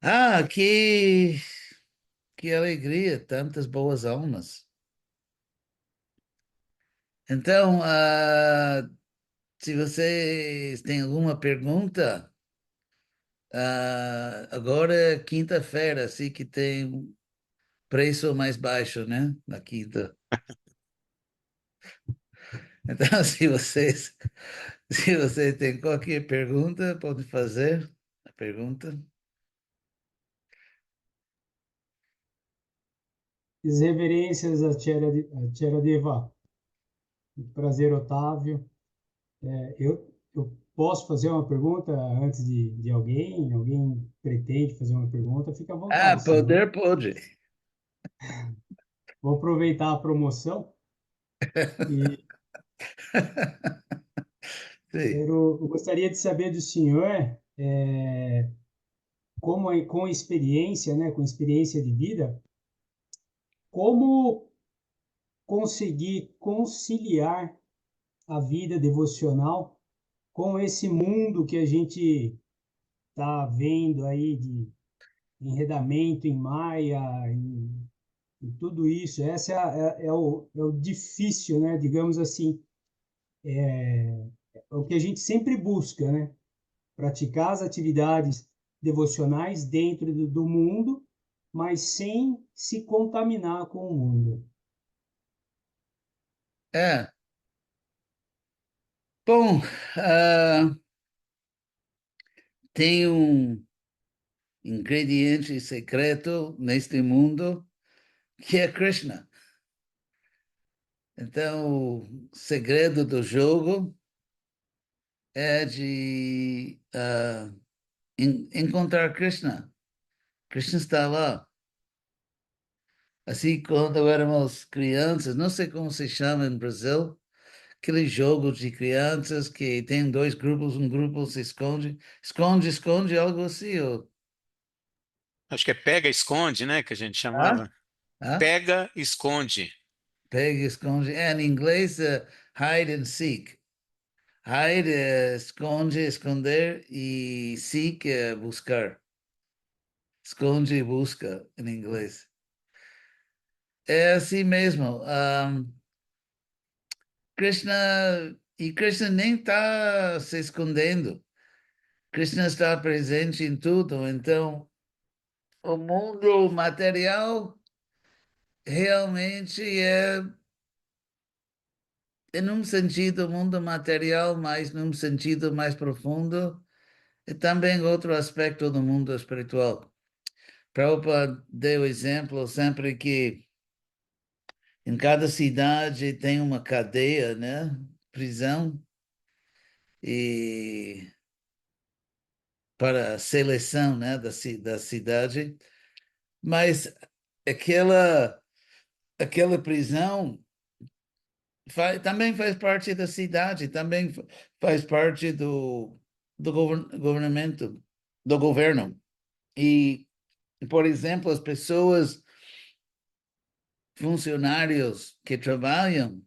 Ah, que alegria, tantas boas almas. Então, se vocês têm alguma pergunta, agora é quinta-feira, assim que tem preço mais baixo, né? Na quinta. Então, se vocês têm qualquer pergunta, pode fazer a pergunta. As reverências a Tia Deva. Prazer, Otávio. Eu posso fazer uma pergunta antes de alguém? Alguém pretende fazer uma pergunta? Fica à Ah, vontade, senão poder pode. vou aproveitar a promoção e Sim. eu gostaria de saber do senhor, como com experiência, né, com experiência de vida, como conseguir conciliar a vida devocional com esse mundo que a gente está vendo aí de enredamento em Maia, e tudo isso. Essa é o difícil, né? Digamos assim, é o que a gente sempre busca, né? Praticar as atividades devocionais dentro do mundo, mas sem se contaminar com o mundo. É. Bom, ah, tem um ingrediente secreto neste mundo que é Krishna. Então, o segredo do jogo é de encontrar Krishna. Krishna está lá. Assim, quando éramos crianças, não sei como se chama no Brasil, aqueles jogos de crianças que tem dois grupos, um grupo se esconde, esconde, esconde, algo assim. Acho que é pega, esconde, né? Que a gente Ah? chamava. Ah? Pega, esconde. Pega, esconde. É, em inglês, hide and seek. Hide é esconde, esconder, e seek é buscar. Esconde e busca, em inglês. É assim mesmo. Krishna nem está se escondendo. Krishna está presente em tudo. Então, o mundo material realmente num sentido, o mundo material, mas num sentido mais profundo, e também outro aspecto do mundo espiritual. Prabhupada deu exemplo sempre que em cada cidade tem uma cadeia, né? Prisão, e para a seleção, né, da cidade. Mas aquela, aquela prisão também faz parte da cidade, também faz parte do governamento, do governo. E, por exemplo, as pessoas, funcionários que trabalham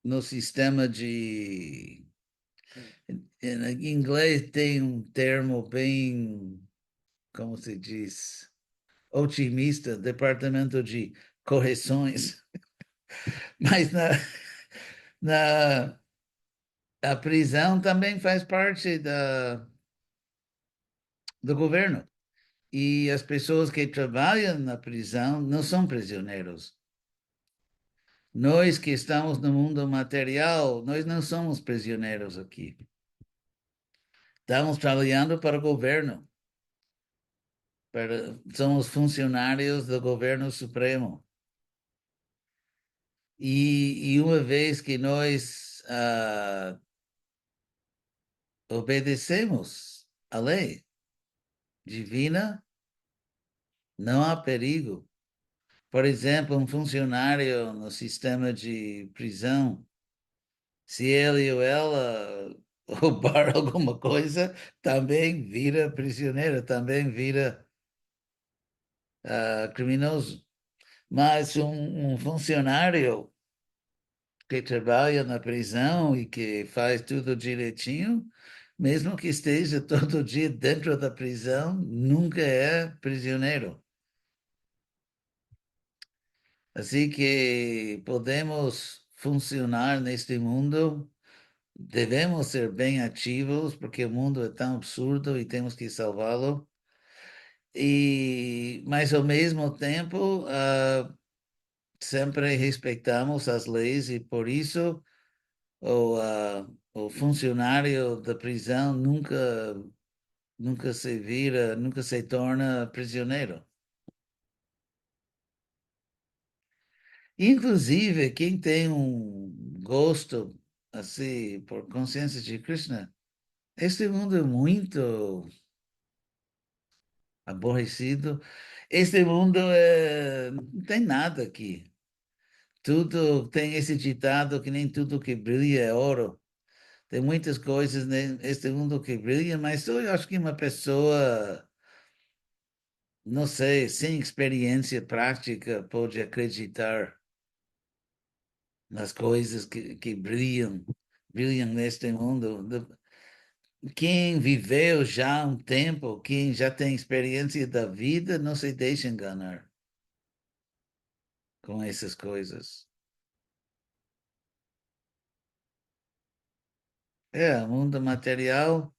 no sistema em inglês tem um termo bem, como se diz, otimista, departamento de correções, mas na a prisão também faz parte do governo. E as pessoas que trabalham na prisão não são prisioneiros. Nós que estamos no mundo material, nós não somos prisioneiros aqui. Estamos trabalhando para o governo, somos funcionários do governo supremo. E uma vez que nós obedecemos a lei divina, não há perigo. Por exemplo, um funcionário no sistema de prisão, se ele ou ela roubar alguma coisa, também vira prisioneiro, também vira criminoso. Mas um funcionário que trabalha na prisão e que faz tudo direitinho, mesmo que esteja todo dia dentro da prisão, nunca é prisioneiro. Assim que podemos funcionar neste mundo, devemos ser bem ativos, porque o mundo é tão absurdo e temos que salvá-lo. Mas ao mesmo tempo, sempre respeitamos as leis e por isso o funcionário da prisão nunca se vira, nunca se torna prisioneiro. Inclusive, quem tem um gosto assim por consciência de Krishna, este mundo é muito aborrecido. Este mundo não tem nada aqui. Tudo tem esse ditado que nem tudo que brilha é ouro. Tem muitas coisas neste mundo que brilham, mas eu acho que uma pessoa, não sei, sem experiência prática, pode acreditar nas coisas que brilham neste mundo. Quem viveu já um tempo, quem já tem experiência da vida, não se deixa enganar com essas coisas. O mundo material,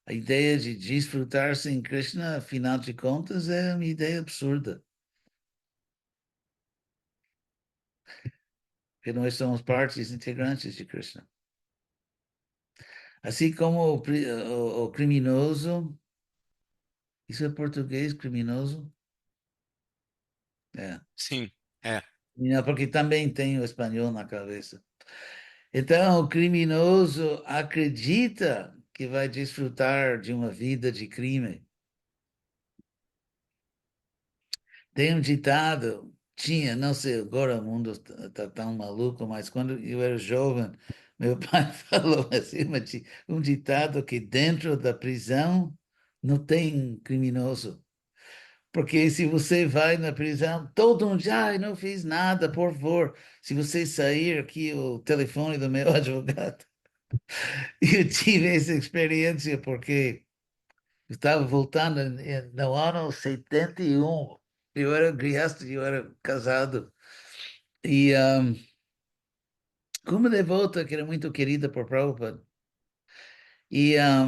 a ideia de desfrutar sem Krishna, afinal de contas, é uma ideia absurda. Porque nós somos partes integrantes de Krishna. Assim como o criminoso, isso é português, criminoso? É. Sim, é. Não, porque também tem o espanhol na cabeça. Então, o criminoso acredita que vai desfrutar de uma vida de crime. Tem um ditado, tinha, não sei, agora o mundo está tão maluco, mas quando eu era jovem, meu pai falou assim, um ditado que dentro da prisão não tem criminoso. Porque se você vai na prisão, todo mundo diz, ai, não fiz nada, por favor. Se você sair aqui, o telefone do meu advogado. Eu tive essa experiência porque eu estava voltando no ano 71. Eu era criança, eu era casado. E como devota, que era muito querida por Prabhupada. E a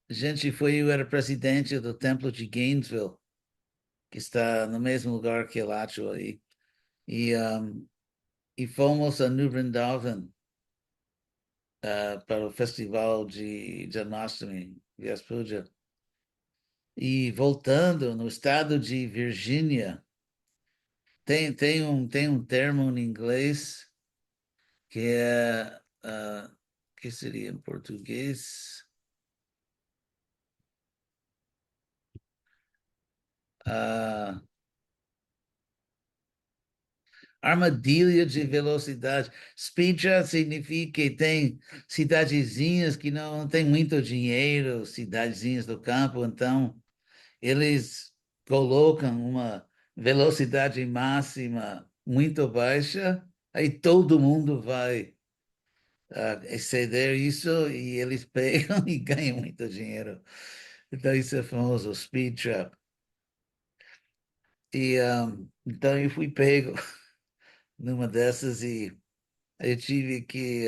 gente foi, eu era presidente do templo de Gainesville, que está no mesmo lugar que Elacho aí. E, e fomos a New Vrindavan para o festival de Janmashtami, Vyas Puja. E voltando no estado de Virgínia, tem um termo em inglês que é, que seria em português? Ah, armadilha de velocidade. Speed trap significa que tem cidadezinhas que não têm muito dinheiro, cidadezinhas do campo, então eles colocam uma velocidade máxima muito baixa, aí todo mundo vai exceder isso e eles pegam e ganham muito dinheiro. Então isso é famoso, speed trap. E então eu fui pego numa dessas e eu tive que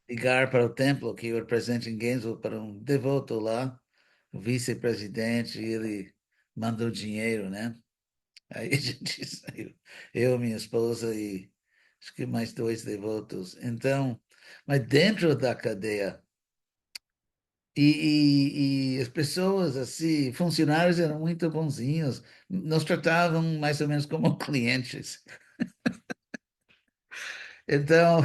ligar para o templo que eu represento em Gainesville para um devoto lá, o vice-presidente, e ele mandou dinheiro, né? Aí a gente saiu, eu, minha esposa e acho que mais dois devotos. Então, mas dentro da cadeia, e as pessoas, assim, funcionários eram muito bonzinhos, nos tratavam mais ou menos como clientes. Então,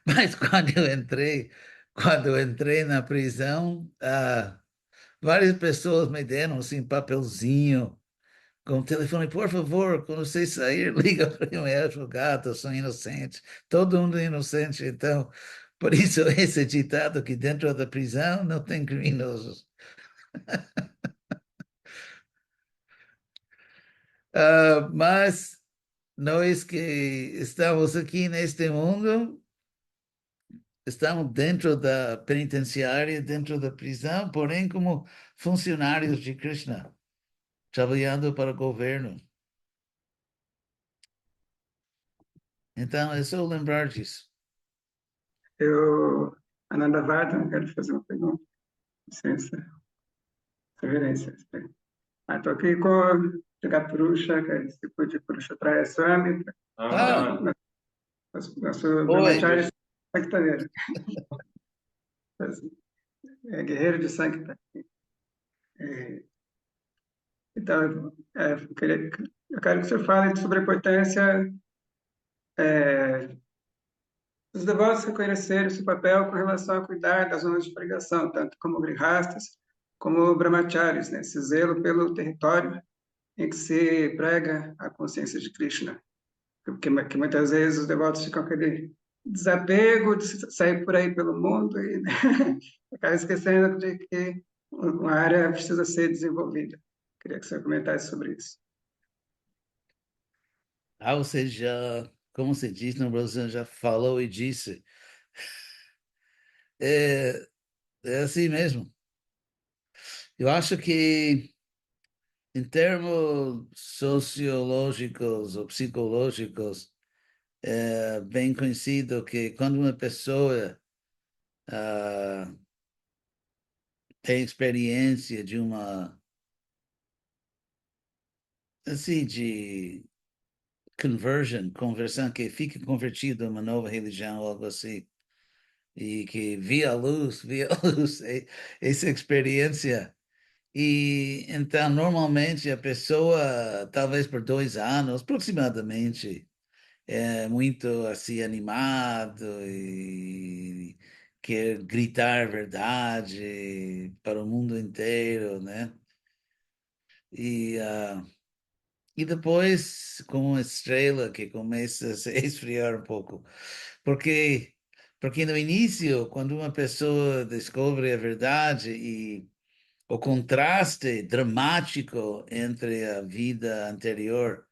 mas quando eu entrei na prisão, várias pessoas me deram assim papelzinho com o telefone, por favor, quando você sair, liga para o meu advogado, eu sou inocente, todo mundo é inocente, então, por isso esse ditado que dentro da prisão não tem criminosos. Mas nós que estamos aqui neste mundo, estamos dentro da penitenciária, dentro da prisão, porém como funcionários de Krishna, trabalhando para o governo. Então, é só lembrar disso. Eu, Ananda Vardhan, quero fazer uma pergunta. Licença, reverência. Estou aqui com o Jagapurusha, que é discípulo de Purushottaya Swami, Ah, nosso oi. brahmacharya Sanktaneiro, é guerreiro de Sankta. É, então, eu quero que o senhor fale sobre a importância dos devotos reconhecerem o seu papel com relação a cuidar das zonas de pregação, tanto como grihastas, como brahmacharis, né? Esse zelo pelo território em que se prega a consciência de Krishna. Porque que muitas vezes os devotos ficam com aquele desapego de sair por aí pelo mundo e acabam esquecendo de que uma área precisa ser desenvolvida. Queria que você comentasse sobre isso. Ou seja, como se diz no Brasil, já falou e disse. É, é assim mesmo. Eu acho que, em termos sociológicos ou psicológicos, é bem conhecido que quando uma pessoa ah, tem experiência de uma, assim, de conversão, que fica convertido a uma nova religião, algo assim, e que via a luz, essa experiência. E então, normalmente, a pessoa, talvez por 2 anos, aproximadamente, é muito assim animado e quer gritar verdade para o mundo inteiro, né? E, e depois, com uma estrela que começa a se esfriar um pouco, porque porque no início, quando uma pessoa descobre a verdade e o contraste dramático entre a vida anterior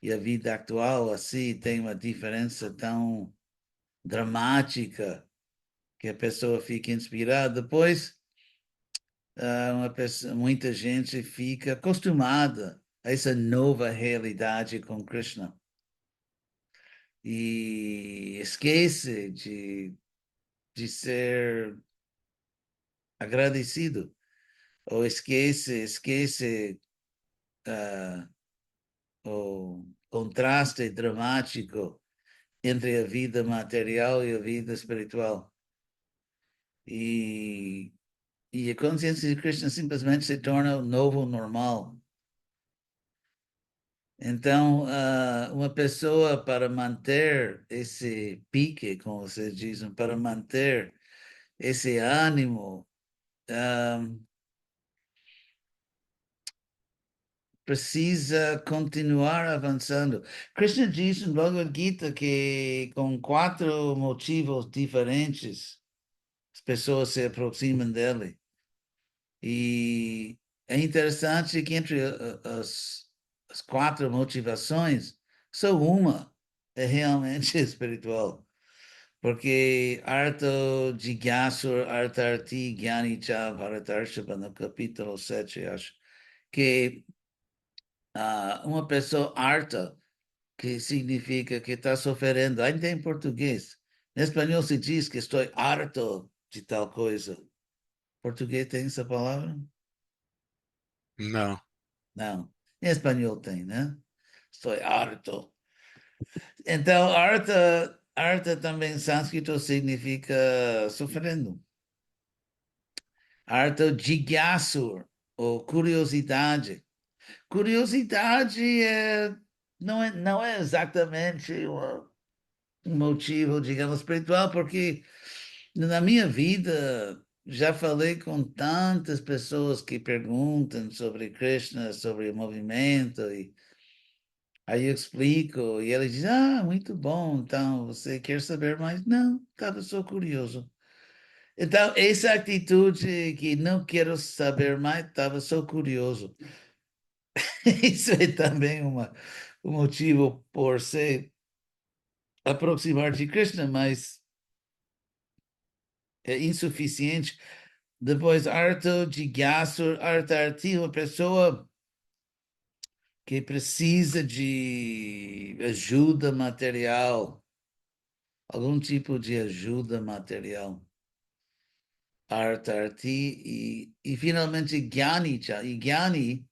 e a vida atual, assim, tem uma diferença tão dramática que a pessoa fica inspirada. Depois, muita gente fica acostumada a essa nova realidade com Krishna e esquece de ser agradecido ou esquece ah, o contraste dramático entre a vida material e a vida espiritual. E, e a consciência de Krishna simplesmente se torna o novo normal. Então, uma pessoa para manter esse pique, como vocês dizem, para manter esse ânimo, ah, precisa continuar avançando. Krishna diz no Bhagavad Gita que com 4 motivos diferentes as pessoas se aproximam dele. E é interessante que entre as 4 motivações, só uma é realmente espiritual. Porque Artho Jigyasur Artharti Gyani Cha Bharatarshava, no capítulo 7, acho, que uma pessoa arta, que significa que está sofrendo, ainda em português. Em espanhol se diz que estou harto de tal coisa. Português tem essa palavra? Não. Não. Em espanhol tem, né? Estou harto. Então, harta também em sânscrito significa sofrendo. Harta jigyasur, ou curiosidade. Curiosidade não é exatamente um motivo, digamos, espiritual, porque na minha vida já falei com tantas pessoas que perguntam sobre Krishna, sobre o movimento, e aí eu explico, e eles dizem, muito bom, então você quer saber mais? Não, estava só curioso. Então, essa atitude que não quero saber mais, estava só curioso. Isso é também o motivo por se aproximar de Krishna, mas é insuficiente. Depois, arto jigasu, artarti, uma pessoa que precisa de ajuda material, algum tipo de ajuda material. Artarti e finalmente Gyani, e Gyani,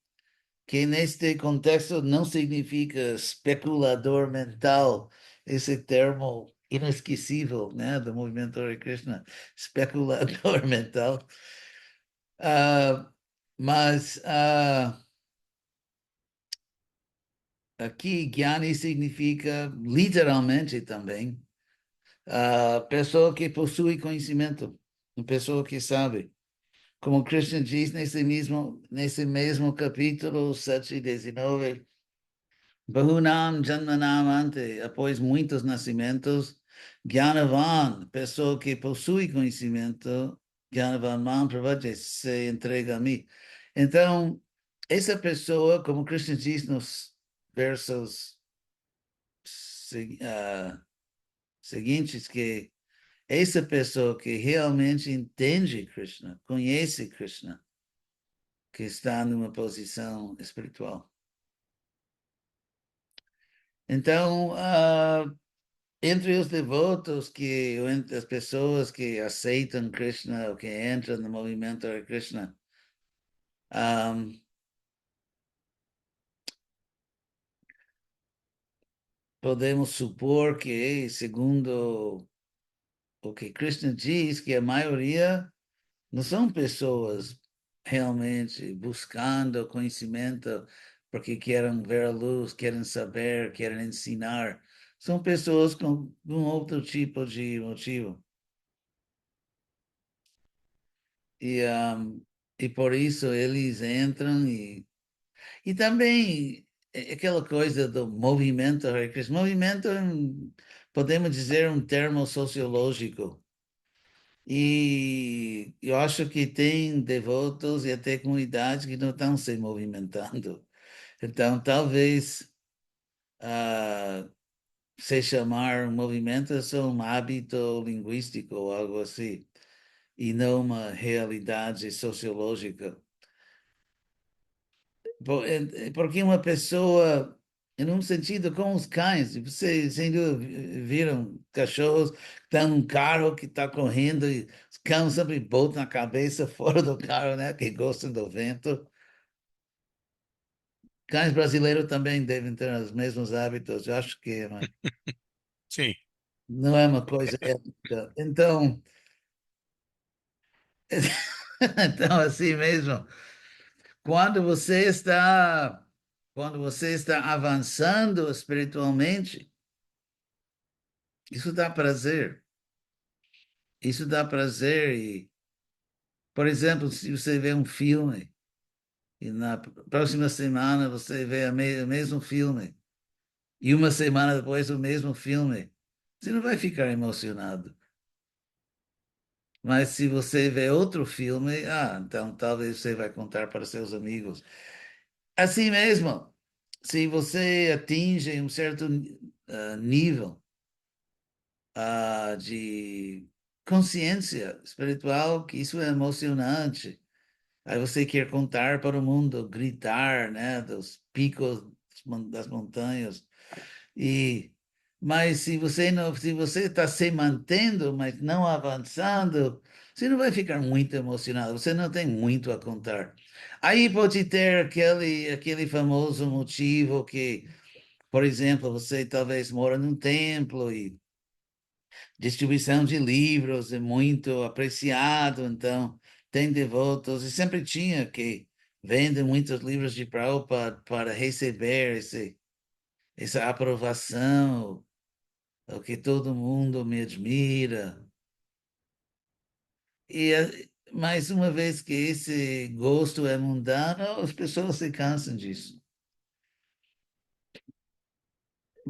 que neste contexto não significa especulador mental, esse termo inesquecível, né, do movimento Hare Krishna, especulador mental. Mas aqui Gyani significa literalmente também pessoa que possui conhecimento, uma pessoa que sabe. Como Krishna diz nesse mesmo capítulo 7:19, Bahunam Janmanam Ante, após muitos nascimentos, Gyanavan, pessoa que possui conhecimento, Gyanavan Mam Pravaje, se entrega a mim. Então, essa pessoa, como Krishna diz nos versos seguintes, que essa pessoa que realmente entende Krishna, conhece Krishna, que está numa posição espiritual. Então, entre os devotos, entre as pessoas que aceitam Krishna, ou que entram no movimento Hare Krishna, podemos supor que, segundo o que Krishna diz, que a maioria não são pessoas realmente buscando conhecimento porque querem ver a luz, querem saber, querem ensinar. São pessoas com um outro tipo de motivo. E, e por isso eles entram e também aquela coisa do movimento Hare Krishna. Movimento, podemos dizer, um termo sociológico. E eu acho que tem devotos e até comunidades que não estão se movimentando. Então, talvez se chamar um movimento é só um hábito linguístico ou algo assim, e não uma realidade sociológica. Porque uma pessoa, em um sentido, com os cães, vocês sem dúvida viram cachorros que estão num carro que está correndo e os cães sempre botam a cabeça fora do carro, né? Que gostam do vento. Cães brasileiros também devem ter os mesmos hábitos, eu acho que Sim. não é uma coisa ética. Então, então assim mesmo, quando você está, quando você está avançando espiritualmente, isso dá prazer. Isso dá prazer e, por exemplo, se você vê um filme e na próxima semana você vê o mesmo filme e uma semana depois o mesmo filme, você não vai ficar emocionado. Mas se você vê outro filme, então talvez você vai contar para seus amigos. Assim mesmo, se você atinge um certo nível de consciência espiritual, que isso é emocionante. Aí você quer contar para o mundo, gritar, né, dos picos das montanhas. E mas se você está se mantendo, mas não avançando, você não vai ficar muito emocionado. Você não tem muito a contar. Aí pode ter aquele famoso motivo que, por exemplo, você talvez mora num templo e distribuição de livros é muito apreciado, então tem devotos, e sempre tinha que vende muitos livros de Prabhupada para receber essa aprovação, o que todo mundo me admira. E mais uma vez que esse gosto é mundano, as pessoas se cansam disso.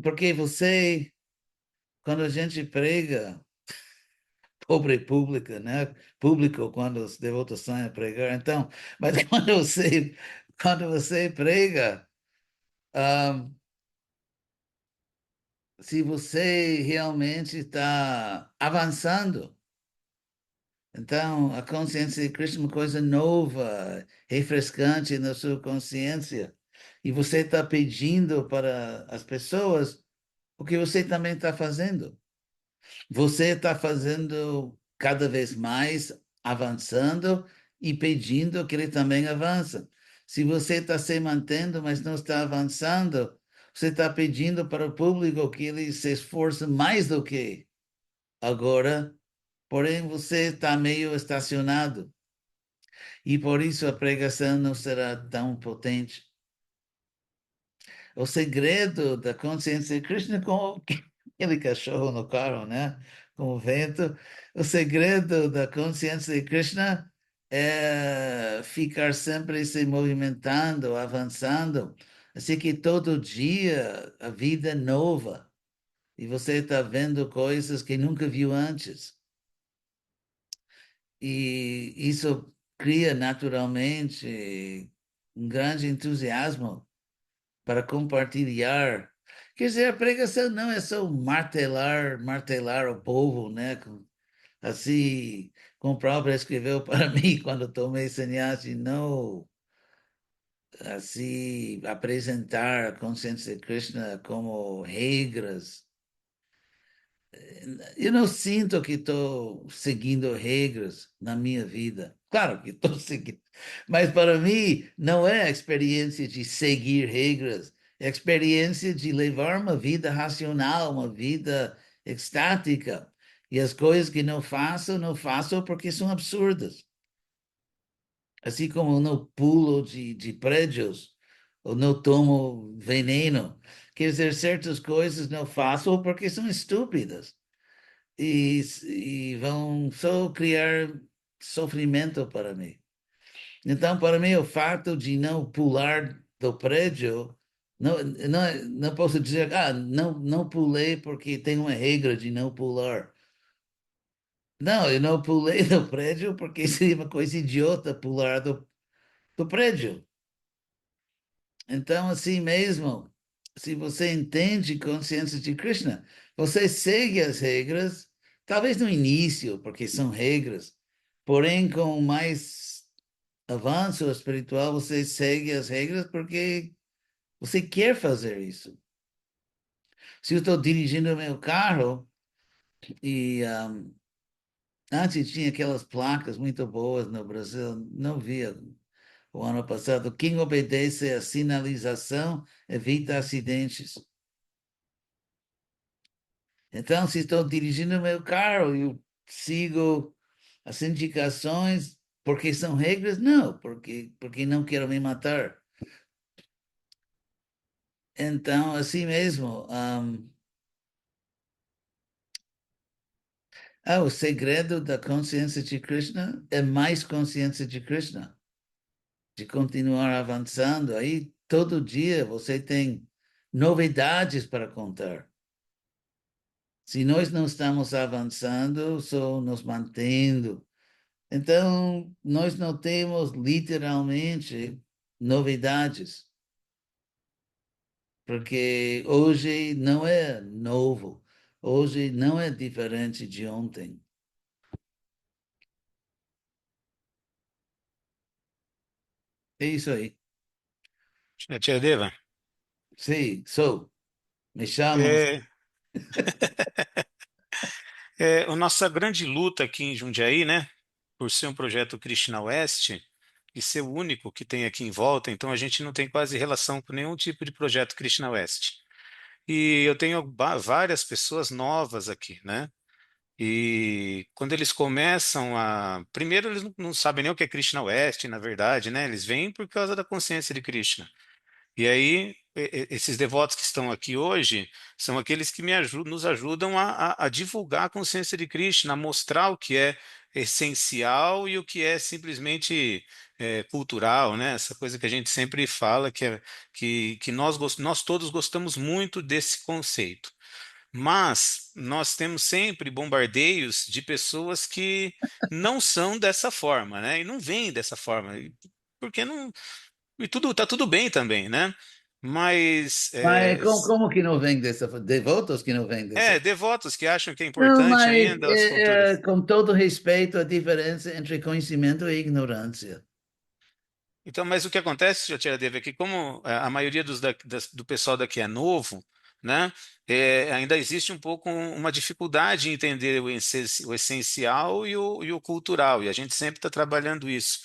Porque quando a gente prega, pobre pública, né? Público quando os devotos saem a pregar. Então, mas quando você prega, se você realmente está avançando. Então, a consciência de Krishna é uma coisa nova, refrescante na sua consciência. E você está pedindo para as pessoas o que você também está fazendo. Você está fazendo cada vez mais, avançando e pedindo que ele também avance. Se você está se mantendo, mas não está avançando, você está pedindo para o público que ele se esforce mais do que agora, porém você está meio estacionado. E por isso a pregação não será tão potente. O segredo da consciência de Krishna é com aquele cachorro no carro, né? Com o vento. O segredo da consciência de Krishna é ficar sempre se movimentando, avançando. Assim que todo dia a vida é nova. E você está vendo coisas que nunca viu antes. E isso cria naturalmente um grande entusiasmo para compartilhar. Quer dizer, a pregação não é só martelar o povo, né? Assim, como o Prabhupada escreveu para mim quando tomei sannyasi, não assim apresentar a consciência de Krishna como regras. Eu não sinto que estou seguindo regras na minha vida. Claro que estou seguindo, mas para mim não é a experiência de seguir regras, é a experiência de levar uma vida racional, uma vida estática. E as coisas que não faço porque são absurdas. Assim como eu não pulo de prédios, ou não tomo veneno. Quer dizer, certas coisas não faço porque são estúpidas e vão só criar sofrimento para mim. Então, para mim, o fato de não pular do prédio, não posso dizer, não pulei porque tem uma regra de não pular. Não, eu não pulei do prédio porque seria uma coisa idiota pular do prédio. Então, assim mesmo, se você entende consciência de Krishna, você segue as regras, talvez no início, porque são regras, porém, com mais avanço espiritual, você segue as regras porque você quer fazer isso. Se eu estou dirigindo meu carro e antes tinha aquelas placas muito boas no Brasil, não via o ano passado, quem obedece à sinalização evita acidentes. Então, se estou dirigindo meu carro, eu sigo as indicações porque são regras? Não, porque não quero me matar. Então, assim mesmo, o segredo da consciência de Krishna é mais consciência de Krishna, de continuar avançando. Aí, todo dia, você tem novidades para contar. Se nós não estamos avançando, só nos mantendo. Então, nós não temos literalmente novidades, porque hoje não é novo, hoje não é diferente de ontem. É isso aí. Tiradeva, Sim, sou. Me chamam. é, a nossa grande luta aqui em Jundiaí, né, por ser um projeto Krishna West e ser o único que tem aqui em volta, então a gente não tem quase relação com nenhum tipo de projeto Krishna West. E eu tenho várias pessoas novas aqui, né? E quando eles começam a. Primeiro, eles não sabem nem o que é Krishna West, na verdade, né? Eles vêm por causa da consciência de Krishna. E aí, esses devotos que estão aqui hoje são aqueles que nos ajudam a divulgar a consciência de Krishna, a mostrar o que é essencial e o que é simplesmente cultural, né? Essa coisa que a gente sempre fala, que nós todos gostamos muito desse conceito. Mas nós temos sempre bombardeios de pessoas que não são dessa forma, né? E não vêm dessa forma, porque não. E tudo tá tudo bem também, né? Mas Mas como que não vem dessa, devotos que não vem dessa? devotos que acham que é Não, importante mas ainda as culturas. com todo respeito, a diferença entre conhecimento e ignorância. Então, mas o que acontece, Deve, é que como a maioria do pessoal daqui é novo, né, ainda existe um pouco uma dificuldade em entender o essencial e o cultural, e a gente sempre está trabalhando isso.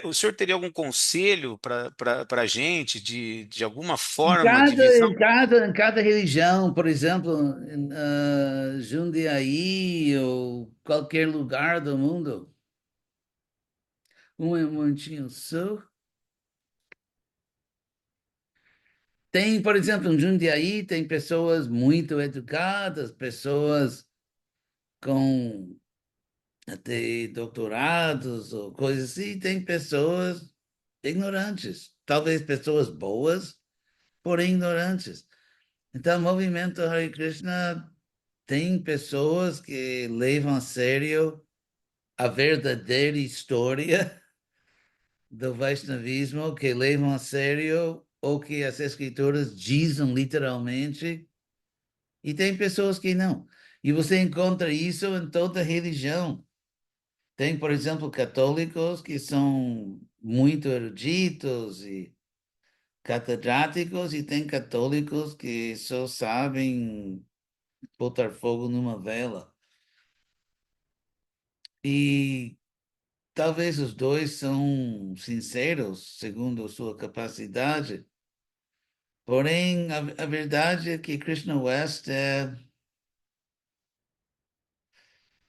O senhor teria algum conselho para a gente de alguma forma de visão? Em cada religião, por exemplo, em Jundiaí ou qualquer lugar do mundo, um momentinho só. Tem, por exemplo, em Jundiaí, tem pessoas muito educadas, pessoas com até doutorados ou coisas assim, tem pessoas ignorantes, talvez pessoas boas, porém ignorantes. Então, o movimento Hare Krishna tem pessoas que levam a sério a verdadeira história do Vaishnavismo, que levam a sério o que as escrituras dizem literalmente, e tem pessoas que não. E você encontra isso em toda religião. Tem, por exemplo, católicos que são muito eruditos e catedráticos, e tem católicos que só sabem botar fogo numa vela. E talvez os dois são sinceros, segundo a sua capacidade. Porém, a verdade é que Krishna West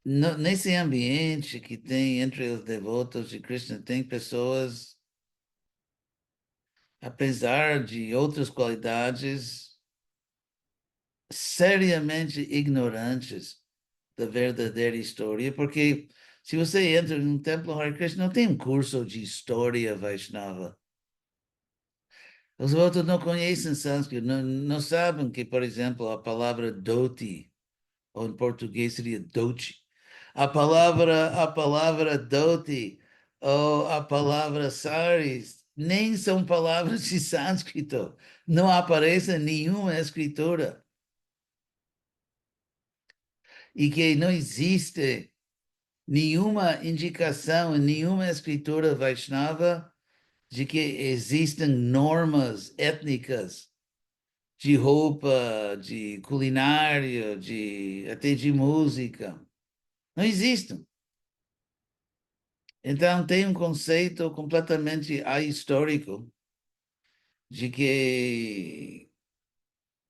nesse ambiente que tem entre os devotos de Krishna, tem pessoas, apesar de outras qualidades, seriamente ignorantes da verdadeira história, porque se você entra num templo Hare Krishna, não tem um curso de história Vaishnava. Os outros não conhecem sânscrito, não sabem que, por exemplo, a palavra dhoti, ou em português seria dote, a palavra dhoti, ou a palavra saris, nem são palavras de sânscrito. Não aparece em nenhuma escritura. E que não existe nenhuma indicação em nenhuma escritura Vaishnava de que existem normas étnicas de roupa, de culinária, até de música. Não existem. Então, tem um conceito completamente ahistórico de que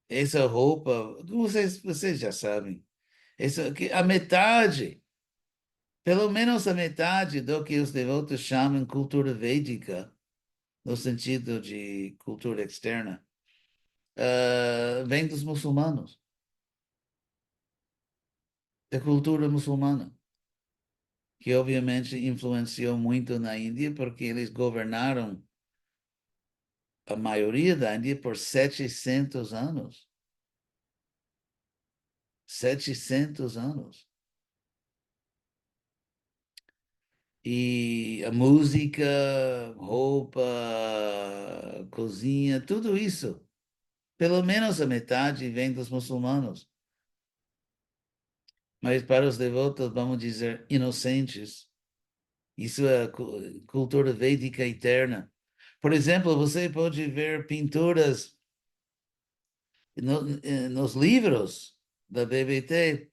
essa roupa, vocês já sabem, que a metade, pelo menos a metade do que os devotos chamam cultura védica, no sentido de cultura externa, vem dos muçulmanos, da cultura muçulmana, que obviamente influenciou muito na Índia, porque eles governaram a maioria da Índia por 700 anos. 700 anos. E a música, roupa, cozinha, tudo isso, pelo menos a metade vem dos muçulmanos. Mas para os devotos, vamos dizer, inocentes, isso é a cultura védica eterna. Por exemplo, você pode ver pinturas nos livros da BBT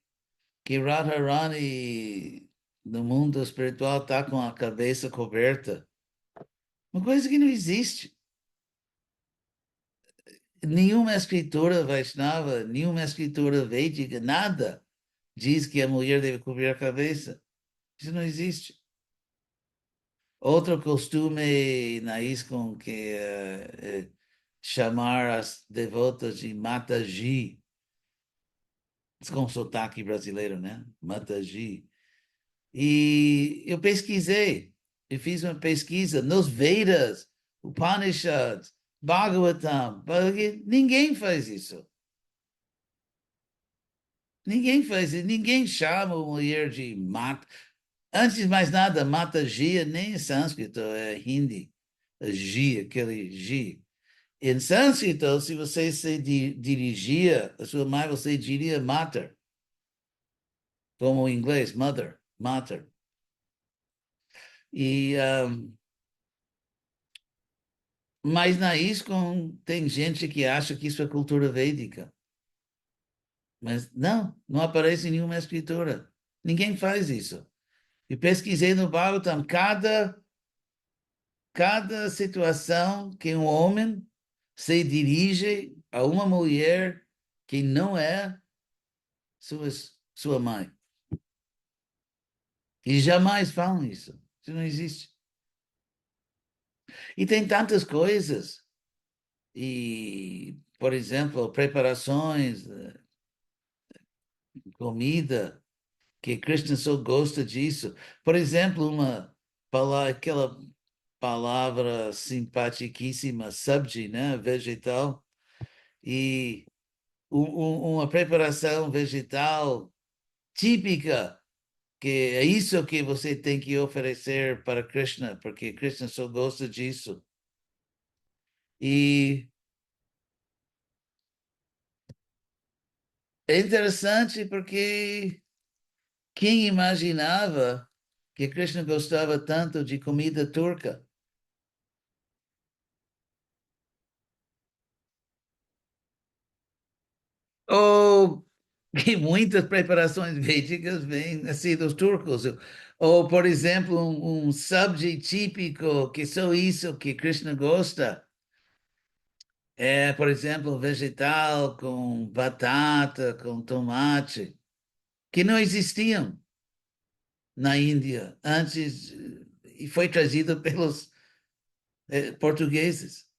que Radharani no mundo espiritual está com a cabeça coberta. Uma coisa que não existe. Nenhuma escritura Vaishnava, nenhuma escritura védica, nada diz que a mulher deve cobrir a cabeça. Isso não existe. Outro costume na ISKCON que chamar as devotas de Mataji, com sotaque brasileiro, né? Mataji. E eu pesquisei, eu fiz uma pesquisa nos Vedas, Upanishads, Bhagavatam, ninguém faz isso. Ninguém faz isso, ninguém chama a mulher de mata. Antes de mais nada, mata Gia nem em sânscrito, é hindi. Gia, aquele Gia. Em sânscrito, se você se dirigia a sua mãe, você diria mater, como em inglês, mother, mater. E, mas na ISKCON tem gente que acha que isso é cultura védica. Mas não aparece em nenhuma escritura. Ninguém faz isso. E pesquisei no Bhagavatam, cada situação que um homem se dirige a uma mulher que não é sua, sua mãe. E jamais falam isso. Isso não existe. E tem tantas coisas. E, por exemplo, preparações, comida, que Krishna só gosta disso. Por exemplo, aquela palavra simpaticíssima, sabji, né? Vegetal. E uma preparação vegetal típica, que é isso que você tem que oferecer para Krishna, porque Krishna só gosta disso. E é interessante porque quem imaginava que Krishna gostava tanto de comida turca? Ou que muitas preparações védicas vêm assim dos turcos. Ou, por exemplo, um sabji típico, que só isso que Krishna gosta. É, por exemplo, vegetal com batata, com tomate, que não existiam na Índia antes e foi trazido pelos portugueses.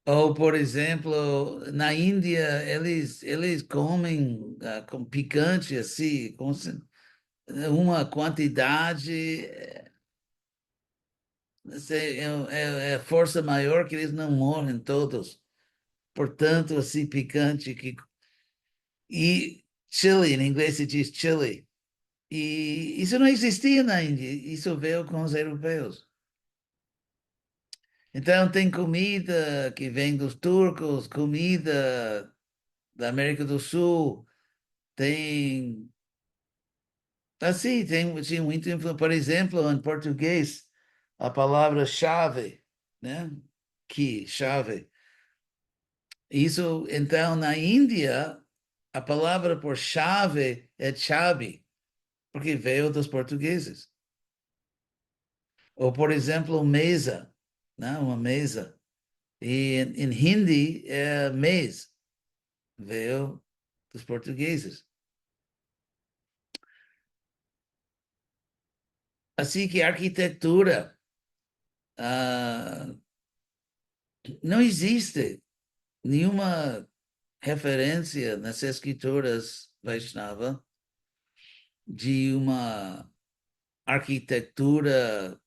Ou, por exemplo, na Índia, eles comem com picante, assim, com uma quantidade, é força maior que eles não morrem todos. Portanto, assim, picante. E chili, em inglês se diz chili. E isso não existia na Índia, isso veio com os europeus. Então, tem comida que vem dos turcos, comida da América do Sul, tem. Assim, tinha muito influência. Por exemplo, em português, a palavra chave, né? Que, chave. Isso, então, na Índia, a palavra por chave é chabi, porque veio dos portugueses. Ou, por exemplo, mesa, né? Uma mesa. E em Hindi é mês, veio dos portugueses. Assim que a arquitetura ah, não existe nenhuma referência nas escrituras Vaishnava de uma arquitetura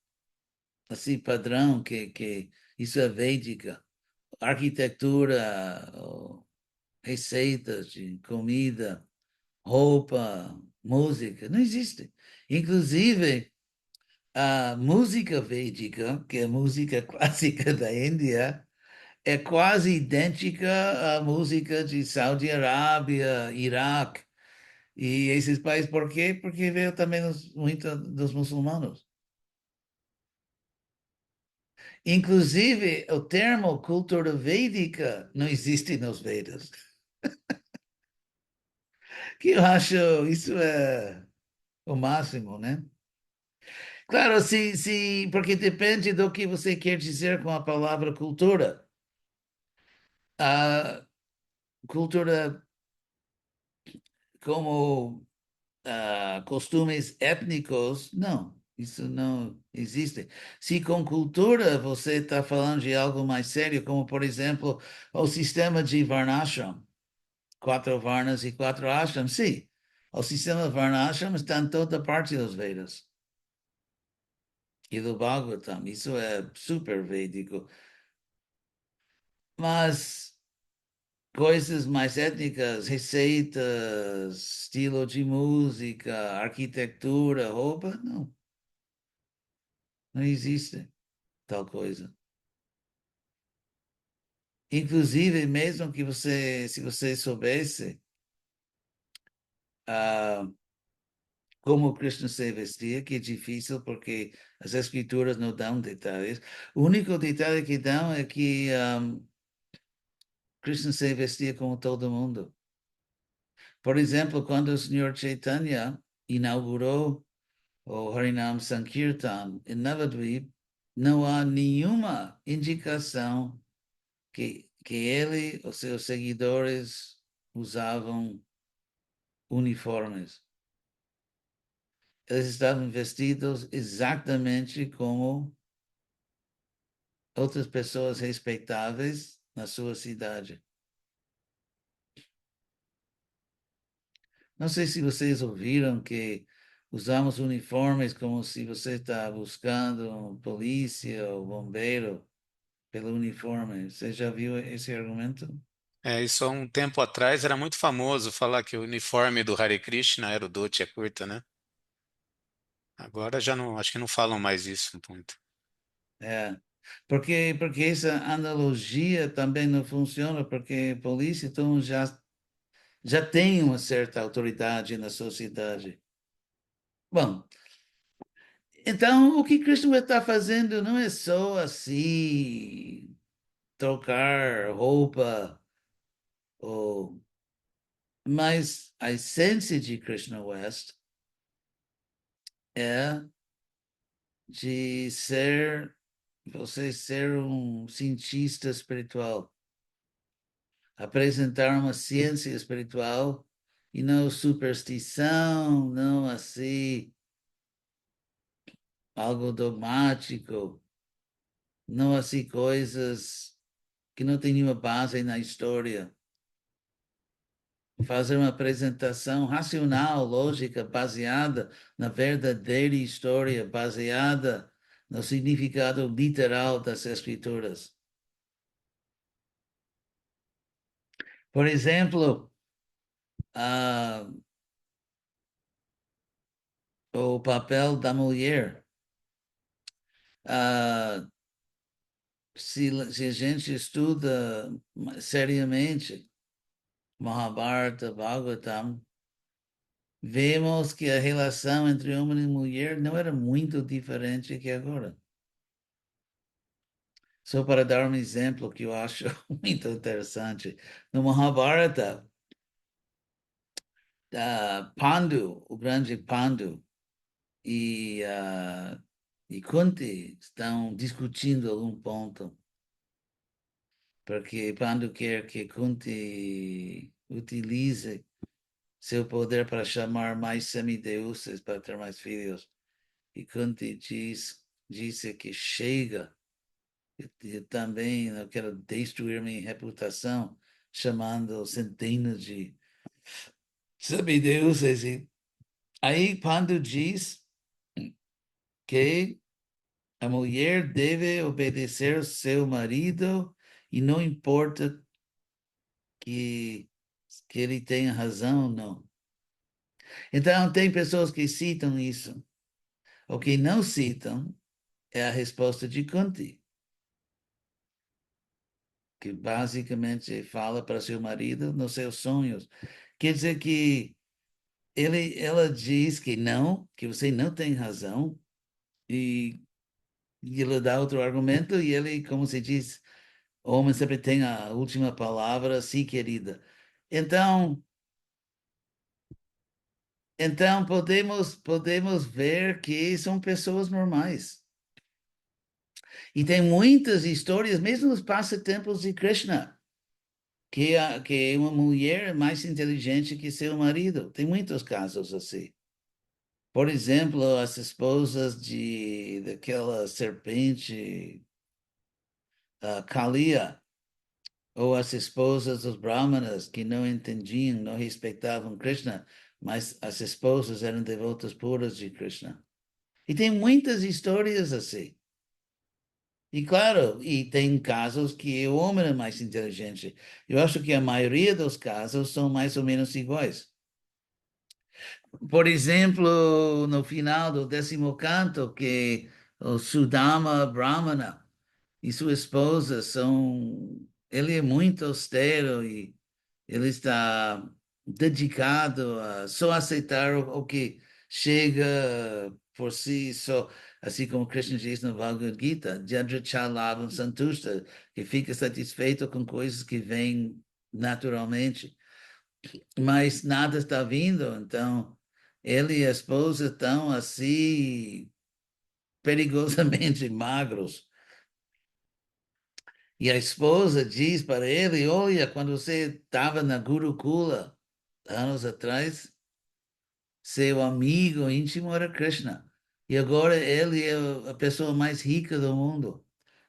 assim padrão que isso é védica. Arquitetura, receitas de comida, roupa, música, não existe. Inclusive, a música védica, que é a música clássica da Índia, é quase idêntica à música de Saudi Arábia, Iraque e esses países. Por quê? Porque veio também muito dos muçulmanos. Inclusive, o termo cultura védica não existe nos Vedas. Que eu acho isso é o máximo, né? Claro, porque depende do que você quer dizer com a palavra cultura. A cultura como costumes étnicos, não, isso não existe. Se com cultura você está falando de algo mais sério, como por exemplo o sistema de Varnashram, 4 Varnas e 4 Ashrams, sim. O sistema de Varnashram está em toda parte dos Vedas e do Bhagavatam, isso é super védico. Mas coisas mais étnicas, receitas, estilo de música, arquitetura, roupa, não existe tal coisa. Inclusive, mesmo que se você soubesse ah, como Krishna se vestia, que é difícil porque as escrituras não dão detalhes. O único detalhe que dão é que Krishna se vestia como todo mundo. Por exemplo, quando o Senhor Chaitanya inaugurou o Harinam Sankirtan em Navadvip, não há nenhuma indicação que ele, os seus seguidores, usavam uniformes. Eles estavam vestidos exatamente como outras pessoas respeitáveis na sua cidade. Não sei se vocês ouviram que usamos uniformes como se você está buscando polícia ou bombeiro pelo uniforme. Você já viu esse argumento? Isso há um tempo atrás era muito famoso falar que o uniforme do Hare Krishna era o dhoti, a curta, né? Agora já não, acho que não falam mais isso muito. É. Porque essa analogia também não funciona, porque a polícia então, já tem uma certa autoridade na sociedade. Bom, então o que Cristo está fazendo não é só assim trocar roupa, ou, mas a essência de Krishna West é de você ser um cientista espiritual, apresentar uma ciência espiritual e não superstição, não assim, algo dogmático, não assim coisas que não têm nenhuma base na história. Fazer uma apresentação racional, lógica, baseada na verdadeira história, baseada no significado literal das escrituras. Por exemplo, o papel da mulher. Se a gente estuda seriamente Mahabharata, Bhagavatam, vemos que a relação entre homem e mulher não era muito diferente que agora. Só para dar um exemplo que eu acho muito interessante. No Mahabharata, Pandu, o grande Pandu, e Kunti estão discutindo algum ponto, porque Pandu quer que Kunti utilize seu poder para chamar mais semideuses para ter mais filhos. E Kunti disse que chega, eu também não quero destruir minha reputação chamando centenas de semideuses. E aí Pandu diz que a mulher deve obedecer seu marido e não importa que, que ele tenha razão ou não. Então, tem pessoas que citam isso. O que não citam é a resposta de Kunti, que basicamente fala para seu marido nos seus sonhos. Quer dizer que ela diz que não, que você não tem razão, e, e ela dá outro argumento, e ele, como se diz, o homem sempre tem a última palavra, sim, querida. Então, então podemos ver que são pessoas normais. E tem muitas histórias, mesmo nos passatempos de Krishna, que é uma mulher mais inteligente que seu marido. Tem muitos casos assim. Por exemplo, as esposas daquela serpente, Kalia, ou as esposas dos brahmanas que não entendiam, não respeitavam Krishna, mas as esposas eram devotas puras de Krishna. E tem muitas histórias assim. E claro, e tem casos que o homem é mais inteligente. Eu acho que a maioria dos casos são mais ou menos iguais. Por exemplo, no final do 10º canto, que o Sudama Brahmana e sua esposa são ele é muito austero e ele está dedicado a só aceitar o que chega por si só, assim como Krishna diz no Bhagavad Gita, Jadrachalavam Santushta, que fica satisfeito com coisas que vêm naturalmente, mas nada está vindo, então ele e a esposa estão assim perigosamente magros. E a esposa diz para ele: Olha, quando você estava na Gurukula, anos atrás, seu amigo íntimo era Krishna. E agora ele é a pessoa mais rica do mundo.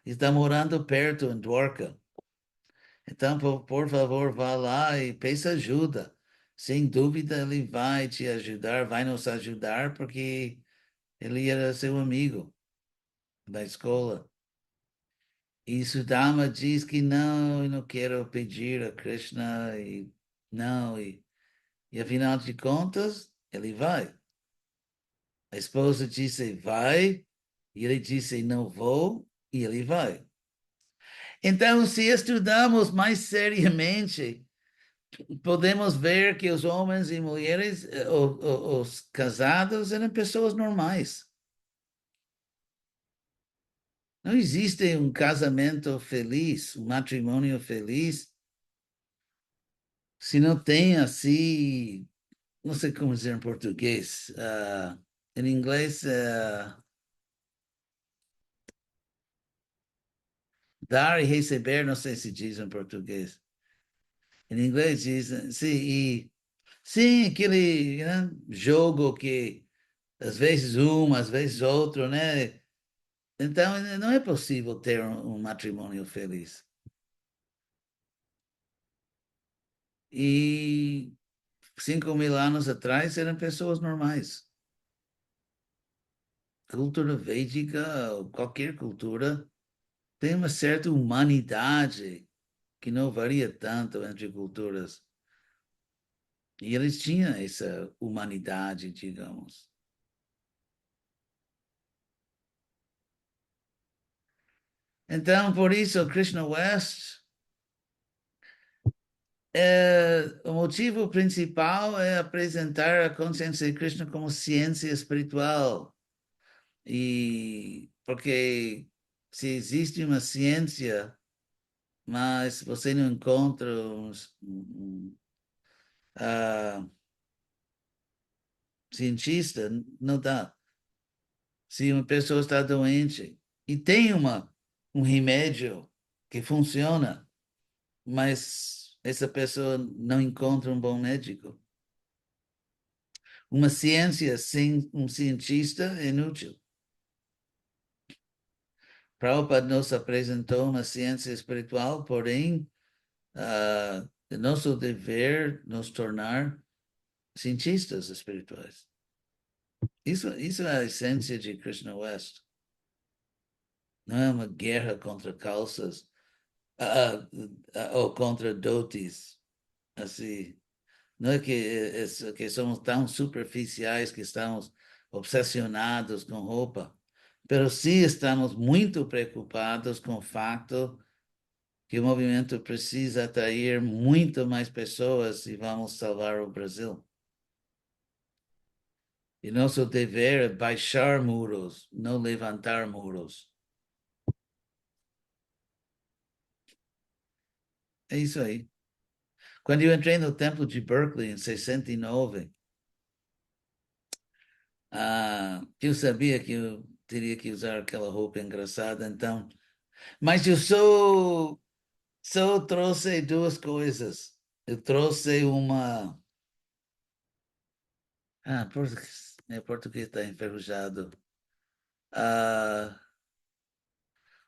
Está morando perto, em Dwarka. Então, por favor, vá lá e peça ajuda. Sem dúvida, ele vai te ajudar, vai nos ajudar, porque ele era seu amigo da escola. E Sudama diz que não, eu não quero pedir a Krishna, e não, e afinal de contas, ele vai. A esposa disse, vai, e ele disse, não vou, e ele vai. Então, se estudamos mais seriamente, podemos ver que os homens e mulheres, os casados, eram pessoas normais. Não existe um casamento feliz, um matrimônio feliz, se não tem assim, não sei como dizer em português, em inglês, dar e receber, não sei se diz em português. Em inglês diz, sim, sim, aquele, né, jogo que às vezes um, às vezes outro, né? Então, não é possível ter um matrimônio feliz. E 5.000 anos atrás eram pessoas normais. Cultura védica, ou qualquer cultura, tem uma certa humanidade que não varia tanto entre culturas. E eles tinham essa humanidade, digamos. Então, por isso, Krishna West, o motivo principal é apresentar a consciência de Krishna como ciência espiritual. E porque se existe uma ciência, mas você não encontra ah, cientista, não dá. Se uma pessoa está doente e tem um remédio que funciona, mas essa pessoa não encontra um bom médico. Uma ciência sem um cientista é inútil. Prabhupada nos apresentou uma ciência espiritual, porém, é nosso dever nos tornar cientistas espirituais. Isso é a essência de Krishna West. Não é uma guerra contra calças ou contra dotes. Assim, não é que somos tão superficiais que estamos obsessionados com roupa, mas sim estamos muito preocupados com o fato que o movimento precisa atrair muito mais pessoas e vamos salvar o Brasil. E nosso dever é baixar muros, não levantar muros. É isso aí. Quando eu entrei no templo de Berkeley em 69, eu sabia que eu teria que usar aquela roupa engraçada, então. Mas eu só trouxe duas coisas. Eu trouxe uma. Português. Português está enferrujado. Ah,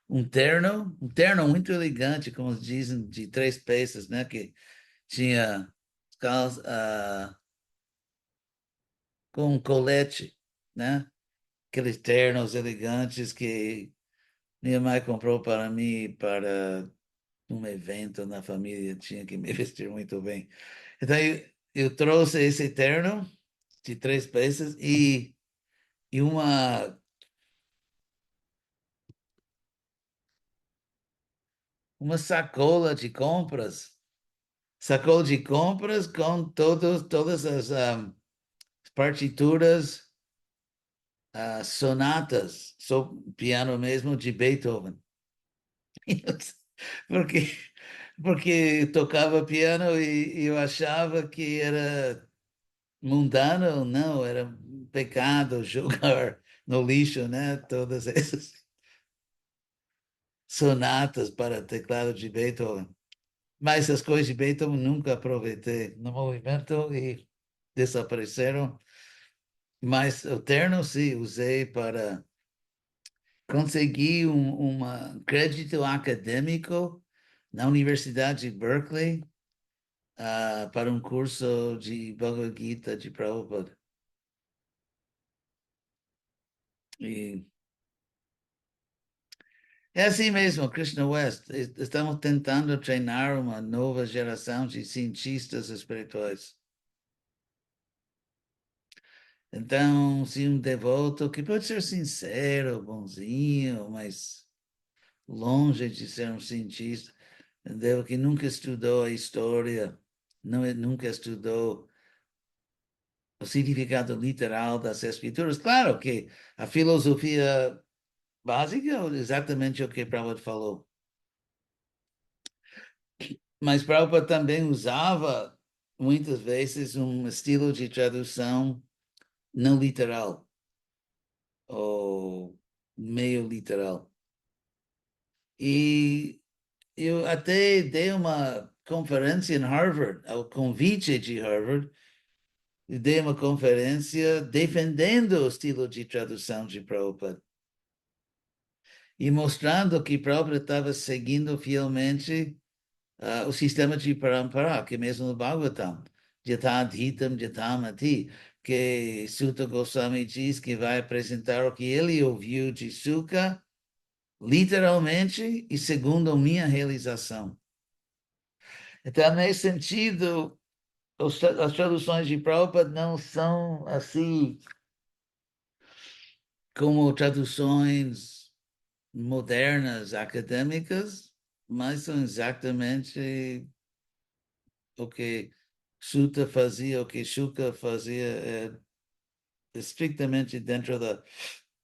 um terno muito elegante, como dizem, de 3 peças, né? Que tinha calça, com colete, né? Aqueles ternos elegantes que minha mãe comprou para mim para um evento na família, tinha que me vestir muito bem. Então eu trouxe esse terno de 3 peças e uma sacola de compras com todas as partituras, sonatas, piano mesmo de Beethoven. Porque, porque tocava piano e eu achava que era mundano, não, era um pecado jogar no lixo, né? Todas essas sonatas para teclado de Beethoven. Mas as coisas de Beethoven nunca aproveitei no movimento e desapareceram. Mas o terno, sim, usei para conseguir crédito acadêmico na Universidade de Berkeley, para um curso de Bhagavad Gita de Prabhupada. E é assim mesmo, Krishna West. Estamos tentando treinar uma nova geração de cientistas espirituais. Então, se um devoto que pode ser sincero, bonzinho, mas longe de ser um cientista, entendeu? Que nunca estudou a história, nunca estudou o significado literal das escrituras. Claro que a filosofia básica é exatamente o que Prabhupada falou. Mas Prabhupada também usava, muitas vezes, um estilo de tradução não literal, ou meio literal. E eu até dei uma conferência em Harvard, ao convite de Harvard, e dei uma conferência defendendo o estilo de tradução de Prabhupada e mostrando que Prabhupada estava seguindo fielmente o sistema de Parampara, que mesmo no Bhagavatam, Jatad Hitam Jatam Ati, que Sutta Goswami diz que vai apresentar o que ele ouviu de Sukha, literalmente e segundo a minha realização. Então, nesse sentido, as traduções de Prabhupada não são assim como traduções modernas, acadêmicas, mas são exatamente o que Sutta fazia, o que Shuka fazia, estritamente dentro da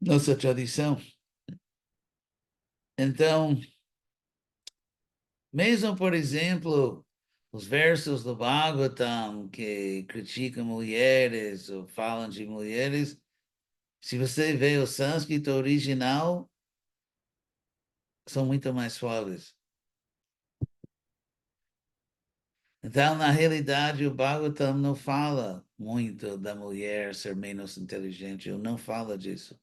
nossa tradição. Então, mesmo, por exemplo, os versos do Bhagavatam que criticam mulheres ou falam de mulheres, se você vê o sânscrito original, são muito mais suaves. Então, na realidade, o Bhagavatam não fala muito da mulher ser menos inteligente, ele não fala disso.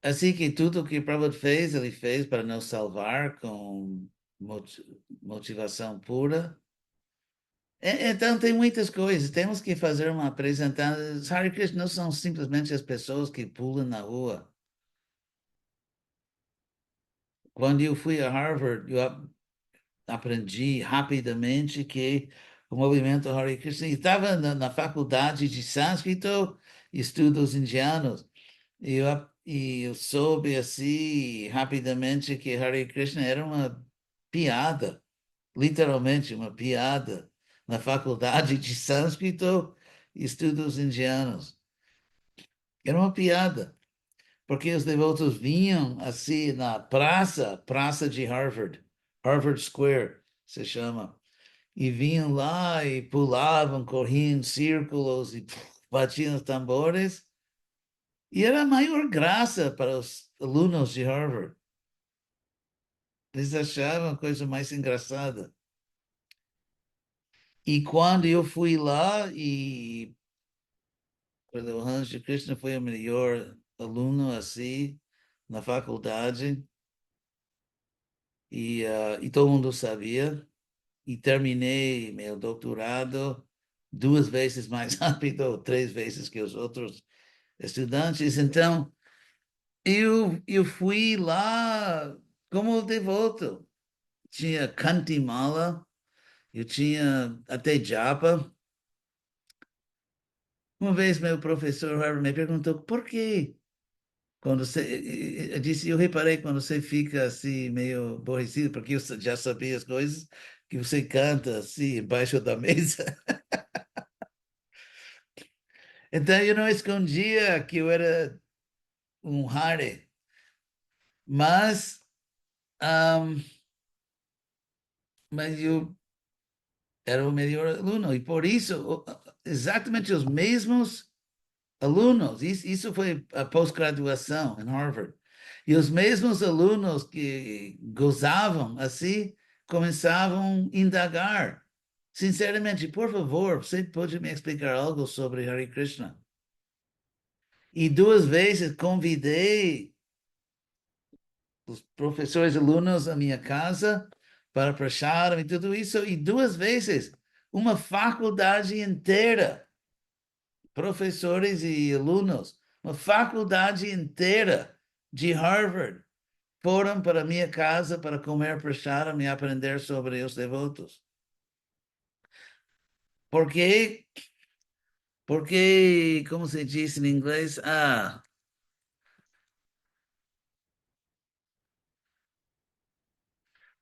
Assim que tudo que Prabhupada fez, ele fez para nos salvar com motivação pura. Então, tem muitas coisas. Temos que fazer uma apresentação. Os Hare Krishna não são simplesmente as pessoas que pulam na rua. Quando eu fui a Harvard, eu aprendi rapidamente que o movimento Hare Krishna estava na faculdade de sânscrito, estudos indianos. E eu soube assim rapidamente que Hare Krishna era uma piada, literalmente uma piada, na faculdade de sânscrito, estudos indianos. Era uma piada, porque os devotos vinham assim na praça de Harvard, Harvard Square, se chama, e vinham lá e pulavam, corriam em círculos e batiam os tambores. E era a maior graça para os alunos de Harvard. Eles achavam a coisa mais engraçada. E quando eu fui lá, e o Hans Krishna foi o melhor aluno assim na faculdade, e todo mundo sabia, e terminei meu doutorado 2 vezes mais rápido, ou 3 vezes que os outros estudantes. Então, eu fui lá como devoto. Tinha Kantimala, eu tinha até japa. Uma vez meu professor Harvard me perguntou por quê? Quando você, eu disse, eu reparei quando você fica assim meio aborrecido, porque eu já sabia as coisas, que você canta assim embaixo da mesa. Então eu não escondia que eu era um Hare, mas, ahm, mas eu era o melhor aluno, e por isso, exatamente os mesmos alunos, isso foi a pós-graduação em Harvard, e os mesmos alunos que gozavam assim, começavam a indagar. Sinceramente, por favor, você pode me explicar algo sobre Hare Krishna? E duas vezes convidei os professores e alunos à minha casa para praxaram e tudo isso, e duas vezes uma faculdade inteira, professores e alunos, uma faculdade inteira de Harvard foram para minha casa para comer praxaram e aprender sobre os devotos. Por quê? Porque, como se diz em inglês,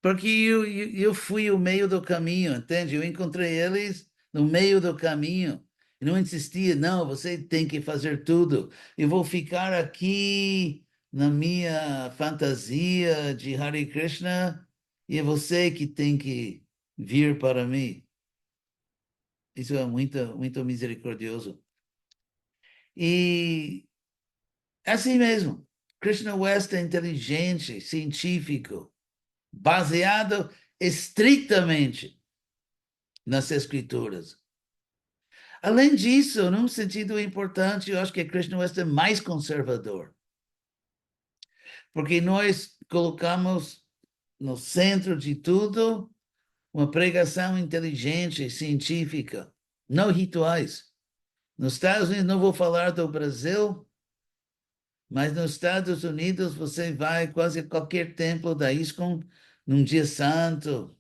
porque eu fui o meio do caminho, entende? Eu encontrei eles no meio do caminho. E não insistia, não, você tem que fazer tudo. Eu vou ficar aqui na minha fantasia de Hare Krishna e é você que tem que vir para mim. Isso é muito, muito misericordioso. E assim mesmo, Krishna West é inteligente, científico, baseado estritamente nas escrituras. Além disso, num sentido importante, eu acho que Krishna West é mais conservador, porque nós colocamos no centro de tudo uma pregação inteligente, científica, não rituais. Nos Estados Unidos, não vou falar do Brasil, mas nos Estados Unidos você vai quase a qualquer templo da ISKCON num dia santo,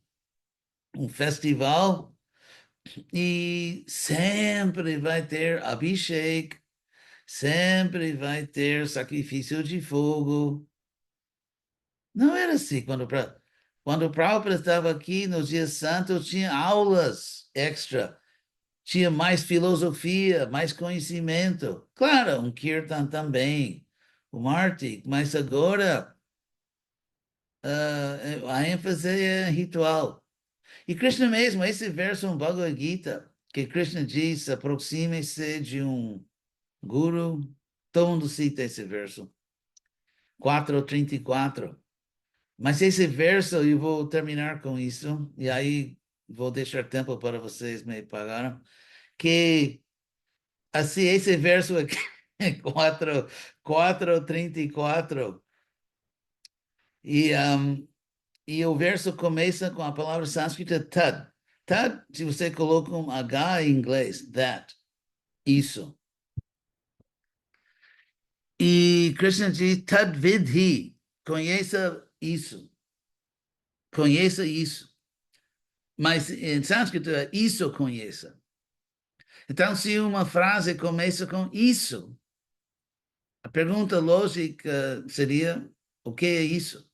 um festival, e sempre vai ter Abhishek, sempre vai ter sacrifício de fogo. Não era assim. Quando o Prabhupada estava aqui nos dias santos, tinha aulas extra, tinha mais filosofia, mais conhecimento. Claro, um Kirtan também, o Marti, mas agora a ênfase é ritual. E Krishna mesmo, esse verso no Bhagavad Gita, que Krishna diz, aproxime-se de um guru, todo mundo cita esse verso, 4:34. Mas esse verso, eu vou terminar com isso, e aí vou deixar tempo para vocês me pagarem, que, assim, esse verso aqui, 4:34, e, e o verso começa com a palavra sânscrita tad. Tad, se você coloca um H em inglês, that, isso. E Krishna diz, tad vidhi, conheça isso, conheça isso. Mas em sânscrito é isso conheça. Então, se uma frase começa com isso, a pergunta lógica seria: o que é isso?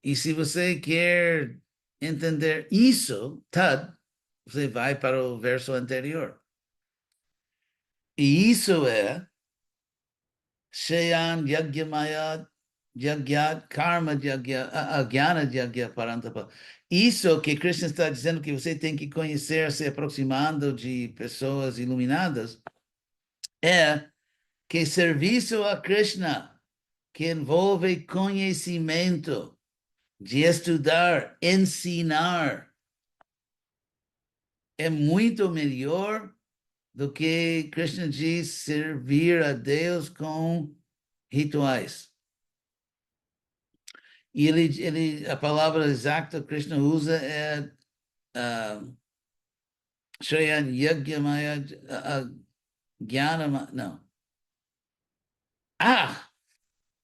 E se você quer entender isso, tad, você vai para o verso anterior. E isso é Shayan Yagyamaya Yagyat Karma Yagya Agyana Yagya Parantapa. Isso que Krishna está dizendo que você tem que conhecer se aproximando de pessoas iluminadas é que serviço a Krishna, que envolve conhecimento, de estudar, ensinar, é muito melhor do que Krishna diz servir a Deus com rituais. E a palavra exata que Krishna usa é Shreyan Yagyamaya Jnanama, não.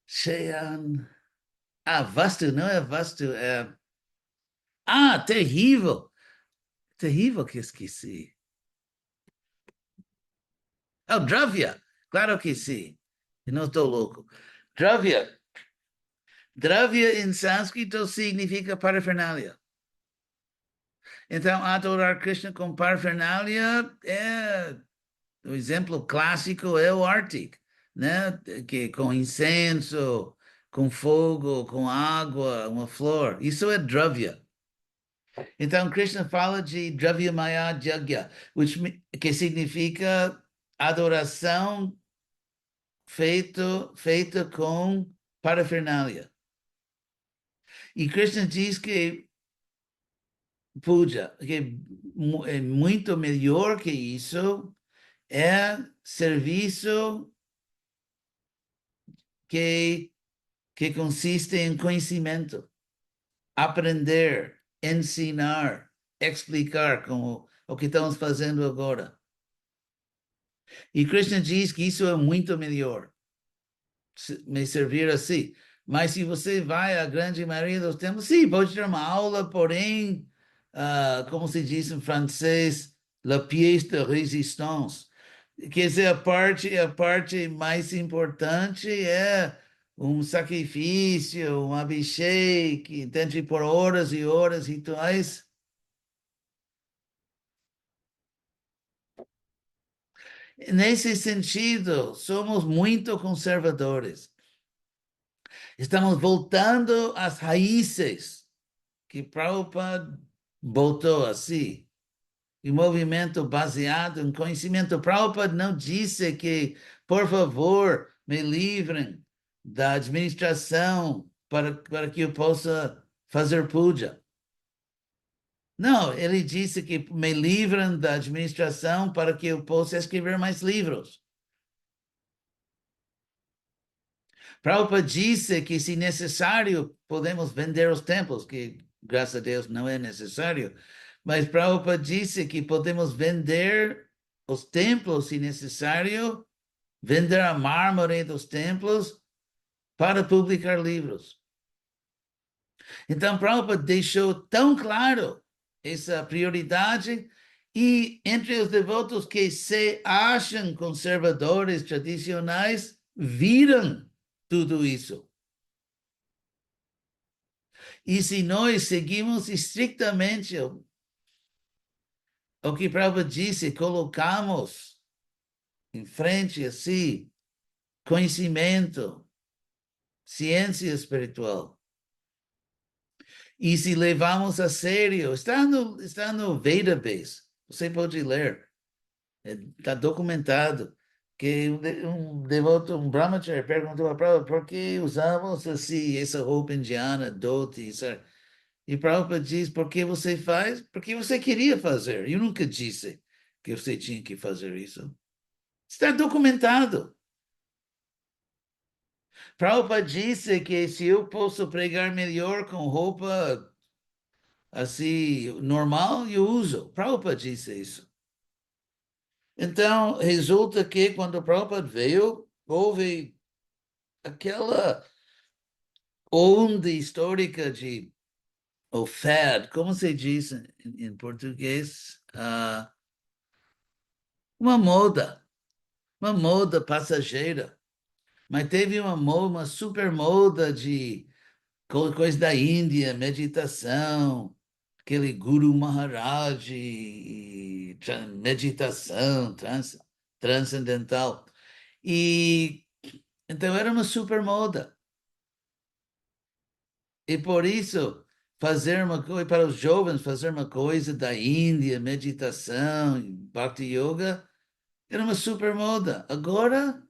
Shreyan, Vastu, não é Vastu, terrível, terrível que esqueci. Dravya, Claro que sim. Eu não estou louco. Dravya. Dravya em sânscrito significa parafernália. Então, adorar Krishna com parafernália o exemplo clássico é o Arctic, né? Que com incenso, com fogo, com água, uma flor. Isso é Dravya. Então, Krishna fala de Dravya Maya Yagya, que significa adoração feita com parafernália. E Krishna diz que puja, que é muito melhor que isso, é serviço que, que consiste em conhecimento, aprender, ensinar, explicar como o que estamos fazendo agora. E Krishna diz que isso é muito melhor, me servir assim. Mas se você vai à grande maioria dos tempos, sim, pode ter uma aula, porém, como se diz em francês, la pièce de résistance. Quer dizer, a parte mais importante é um sacrifício, um abhishek, entende? Por horas e horas, rituais. Nesse sentido, somos muito conservadores. Estamos voltando às raízes que Prabhupada botou assim. E movimento baseado em conhecimento. Prabhupada não disse que, por favor, me livrem da administração para que eu possa fazer puja. Não, ele disse que me livrem da administração para que eu possa escrever mais livros. Prabhupada disse que, se necessário, podemos vender os templos, que, graças a Deus, não é necessário. Mas Prabhupada disse que podemos vender os templos, se necessário, vender a mármore dos templos para publicar livros. Então, Prabhupada deixou tão claro essa prioridade, e entre os devotos que se acham conservadores tradicionais, viram tudo isso. E se nós seguimos estritamente o que Prabhupada disse, colocamos em frente assim conhecimento, ciência espiritual, e se levamos a sério, está no Vedabase, você pode ler, está documentado, que um devoto, um brahmachari, perguntou a Prabhupada por que usamos assim essa roupa indiana, dhoti, sabe? E Prabhupada diz, por que você faz? Porque você queria fazer. Eu nunca disse que você tinha que fazer isso. Está documentado. Prabhupada disse que se eu posso pregar melhor com roupa assim, normal, eu uso. Prabhupada disse isso. Então, resulta que quando Prabhupada veio, houve aquela onda histórica de, o fad, como se diz em português? Uma moda passageira. Mas teve uma super moda de coisa da Índia, meditação, aquele Guru Maharaj, meditação transcendental. E então era uma super moda. E por isso, fazer uma coisa, para os jovens, fazer uma coisa da Índia, meditação, Bhakti Yoga, era uma super moda. Agora,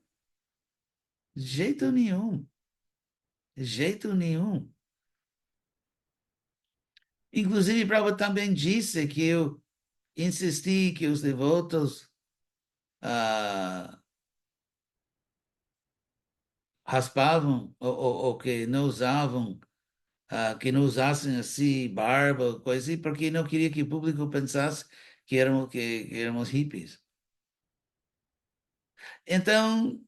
de jeito nenhum. De jeito nenhum. Inclusive, Prabhupada também disse que eu insisti que os devotos raspavam ou que não usavam, que não usassem assim barba, coisa assim, porque não queria que o público pensasse que éramos hippies. Então,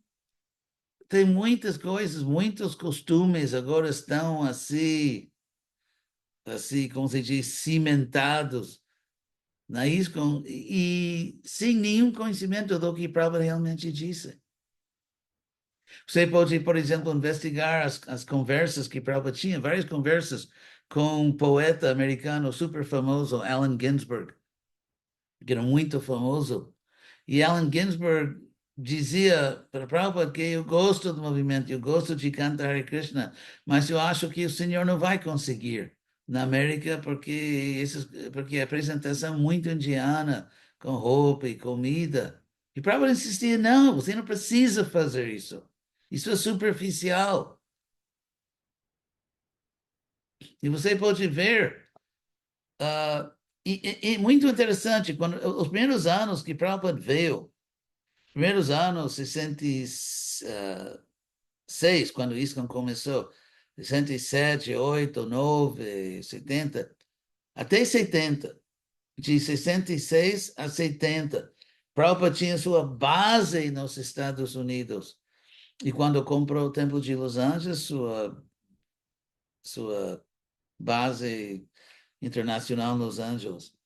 tem muitas coisas, muitos costumes agora estão assim, como se diz, cimentados na ISKCON, e sem nenhum conhecimento do que Prabhupada realmente disse. Você pode, por exemplo, investigar as conversas que Prabhupada tinha, várias conversas com um poeta americano super famoso, Allen Ginsberg, que era muito famoso. E Allen Ginsberg dizia para Prabhupada que eu gosto do movimento, eu gosto de cantar Hare Krishna, mas eu acho que o senhor não vai conseguir na América porque a apresentação é muito indiana, com roupa e comida. E Prabhupada insistia, não, você não precisa fazer isso. Isso é superficial. E você pode ver, e muito interessante, quando os primeiros anos que Prabhupada veio, primeiros anos, 66, quando o ISKCON começou, 67, 8, 9, 70, até 70, de 66 a 70, Prabhupada tinha sua base nos Estados Unidos. E quando comprou o Templo de Los Angeles, sua base internacional nos Angeles.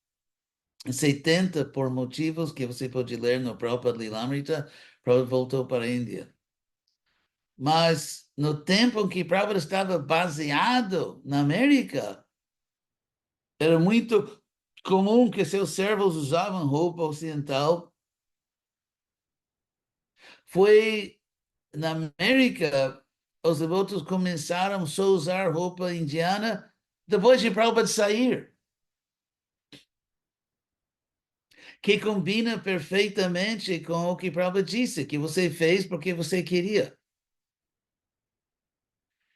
Em 70, por motivos que você pode ler no Prabhupada Lilamrita, Prabhupada voltou para a Índia. Mas no tempo em que Prabhupada estava baseado na América, era muito comum que seus servos usavam roupa ocidental. Foi na América, os devotos começaram só a usar roupa indiana depois de Prabhupada sair, que combina perfeitamente com o que Prabhupada disse, que você fez porque você queria.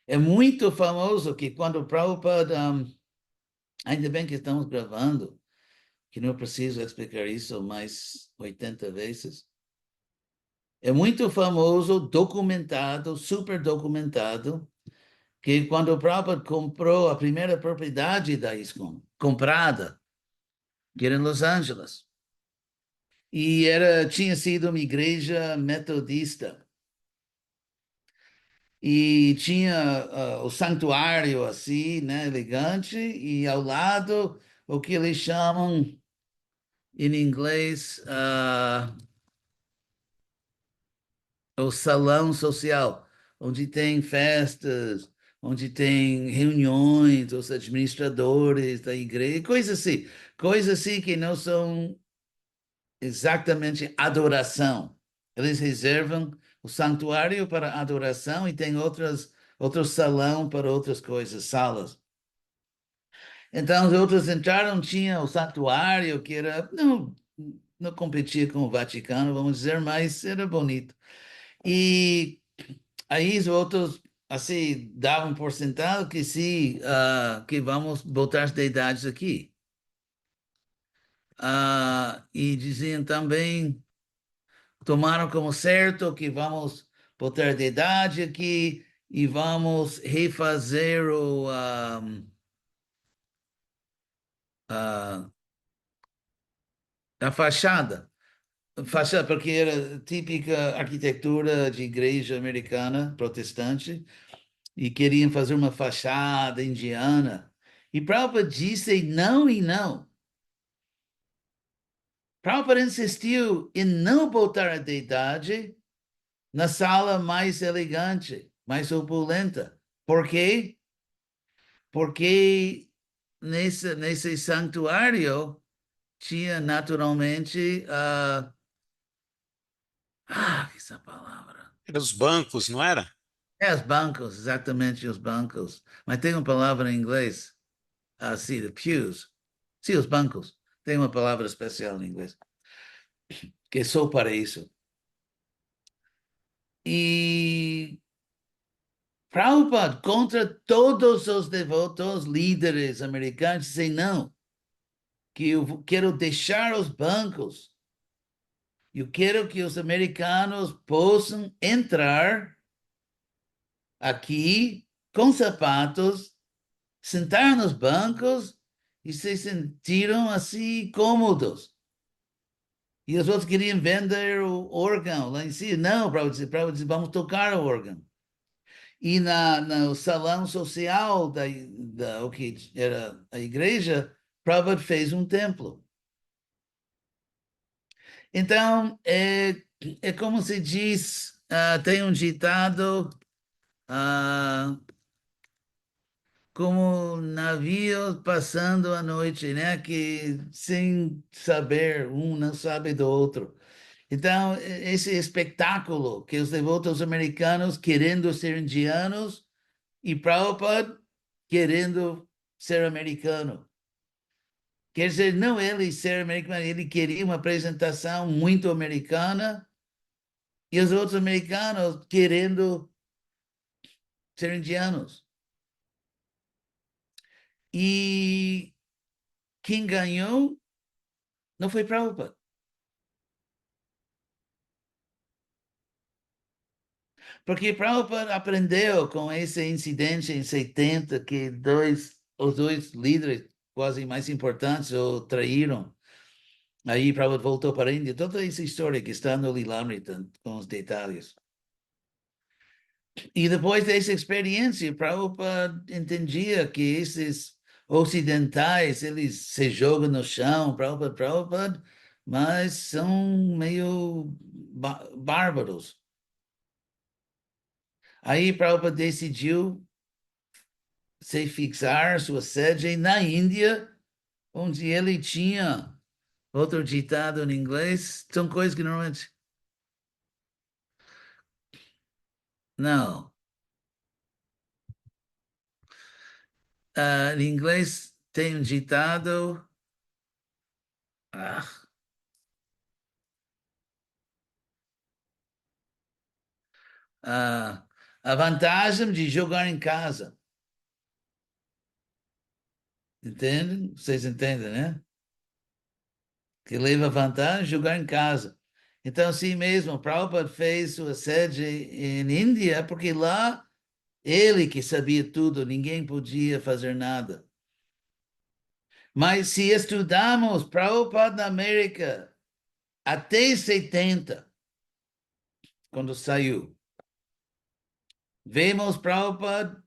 É muito famoso que quando Prabhupada, ainda bem que estamos gravando, que não preciso explicar isso mais 80 vezes. É muito famoso, documentado, super documentado, que quando o Prabhupada comprou a primeira propriedade da ISKCON, comprada, que era em Los Angeles, e tinha sido uma igreja metodista, e tinha o santuário assim, né, elegante, e ao lado o que eles chamam em inglês o salão social, onde tem festas, onde tem reuniões, os administradores da igreja, coisas assim que não são exatamente adoração. Eles reservam o santuário para adoração e tem outro salão para outras coisas, salas. Então, os outros entraram, tinha o santuário, que era, não competia com o Vaticano, vamos dizer, mas era bonito. E aí os outros, assim, davam por sentado que sim, que vamos botar as deidades aqui. E diziam também, tomaram como certo que vamos botar a deidade aqui e vamos refazer a, a fachada. Fachada, porque era típica arquitetura de igreja americana protestante, e queriam fazer uma fachada indiana. E Prabhupada disse não e não. Prabhupada insistiu em não botar a deidade na sala mais elegante, mais opulenta. Por quê? Porque nesse santuário tinha naturalmente essa palavra. Era os bancos, não era? Os bancos, exatamente os bancos. Mas tem uma palavra em inglês, sim, the pews. Sim, os bancos. Tem uma palavra especial em inglês, que é só para isso. E Prabhupada, contra todos os devotos, líderes americanos, dizem não, que eu quero deixar os bancos. Eu quero que os americanos possam entrar aqui com sapatos, sentar nos bancos e se sentiram assim cômodos. E os outros queriam vender o órgão lá em cima. Não, Prabhupada disse, vamos tocar o órgão. E no salão social o que era a igreja, Prabhupada fez um templo. Então, é como se diz, tem um ditado, ah, como navios passando a noite, né? Que sem saber, um não sabe do outro. Então, esse espetáculo que os devotos americanos querendo ser indianos e Prabhupada querendo ser americano. Quer dizer, não ele ser americano, ele queria uma apresentação muito americana e os outros americanos querendo ser indianos. E quem ganhou não foi Prabhupada. Porque Prabhupada aprendeu com esse incidente em 70 que os dois líderes quase mais importantes o traíram. Aí Prabhupada voltou para a Índia. Toda essa história que está no Lilamrita, com os detalhes. E depois dessa experiência, Prabhupada entendia que esses ocidentais, eles se jogam no chão, Prabhupada, mas são meio bárbaros. Aí Prabhupada decidiu se fixar sua sede na Índia, onde ele tinha outro ditado em inglês, são coisas que normalmente... Não. Em inglês tem um ditado... Ah, a vantagem de jogar em casa. Entende? Vocês entendem, né? Que leva vantagem de jogar em casa. Então, assim mesmo, Prabhupada fez sua sede em Índia, porque lá ele que sabia tudo, ninguém podia fazer nada. Mas se estudamos Prabhupada na América até 70, quando saiu, vemos Prabhupada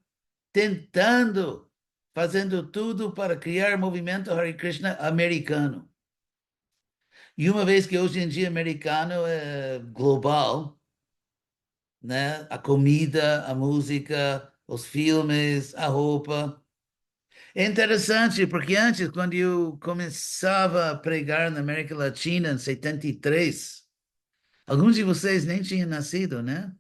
tentando, fazendo tudo para criar o movimento Hare Krishna americano. E uma vez que hoje em dia americano é global, né? A comida, a música, os filmes, a roupa. É interessante, porque antes, quando eu começava a pregar na América Latina, em 73, alguns de vocês nem tinham nascido, né?